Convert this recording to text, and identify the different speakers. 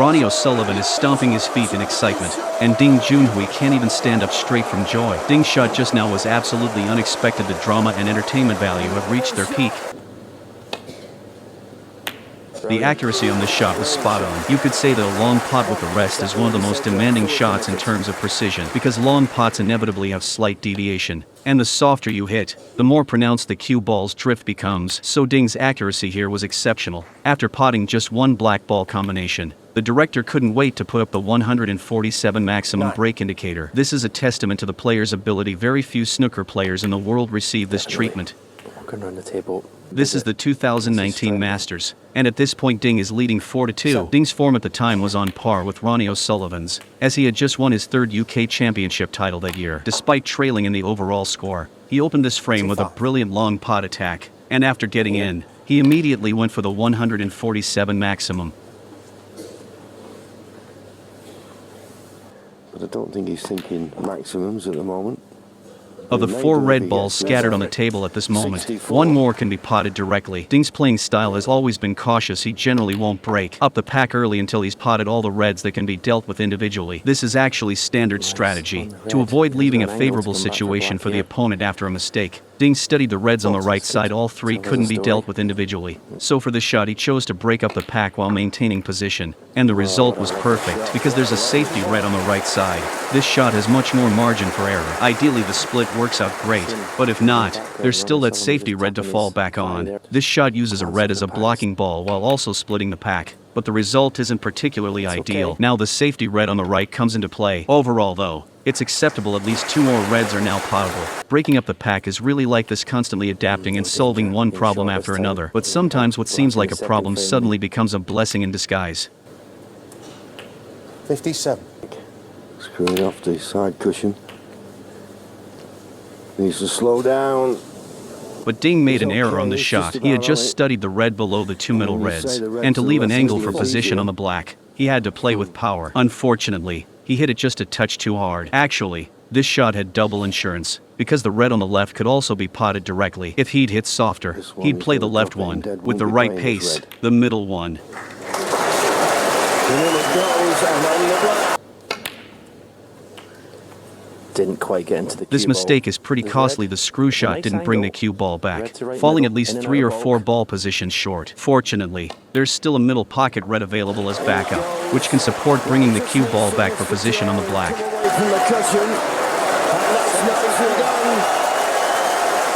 Speaker 1: Ronnie O'Sullivan is stomping his feet in excitement, and Ding Junhui can't even stand up straight from joy. Ding's shot just now was absolutely unexpected. The drama and entertainment value have reached their peak. The accuracy on this shot was spot on. You could say that a long pot with the rest is one of the most demanding shots in terms of precision, because long pots inevitably have slight deviation, and the softer you hit, the more pronounced the cue ball's drift becomes. So Ding's accuracy here was exceptional. After potting just one black ball combination, the director couldn't wait to put up the 147 maximum break indicator. This is a testament to the player's ability. Very few snooker players in the world receive this treatment.
Speaker 2: Around the table.
Speaker 1: This is the 2019 Masters, and at this point Ding is leading 4-2. Ding's form at the time was on par with Ronnie O'Sullivan's, as he had just won his third UK championship title that year. Despite trailing in the overall score, he opened this frame with a brilliant long pot attack, and after getting in, he immediately went for the 147 maximum.
Speaker 2: But I don't think he's thinking maximums at the moment.
Speaker 1: Of the 4 red balls scattered on the table at this moment, 1 more can be potted directly. Ding's playing style has always been cautious. He generally won't break up the pack early until he's potted all the reds that can be dealt with individually. This is actually standard strategy, to avoid leaving a favorable situation for the opponent after a mistake. Ding studied the reds on the right side. All 3 couldn't be dealt with individually. So for this shot he chose to break up the pack while maintaining position. And the result was perfect, because there's a safety red on the right side. This shot has much more margin for error. Ideally the split works out great, but if not, there's still that safety red to fall back on. This shot uses a red as a blocking ball while also splitting the pack, but the result isn't particularly ideal. Now the safety red on the right comes into play. Overall though, it's acceptable. At least 2 more reds are now potable. Breaking up the pack is really like this, constantly adapting and solving one problem after another. But sometimes what seems like a problem suddenly becomes a blessing in disguise.
Speaker 3: 57.
Speaker 2: Screwing off the side cushion. Needs to slow down.
Speaker 1: But Ding made an error on the shot. He had just studied the red below the 2 middle reds, and to leave an angle for position on the black, he had to play with power. Unfortunately, he hit it just a touch too hard. Actually, this shot had double insurance, because the red on the left could also be potted directly. If he'd hit softer, he'd play the left one, with the right pace, the middle one.
Speaker 2: Didn't quite get into the cue
Speaker 1: This mistake is pretty
Speaker 2: ball.
Speaker 1: costly. The screw shot didn't bring the cue ball back, falling at least 3 or 4 ball positions short. Fortunately, there's still a middle pocket red available as backup, which can support bringing the cue ball back for position on the black.
Speaker 2: From the cushion, and that's nicely done.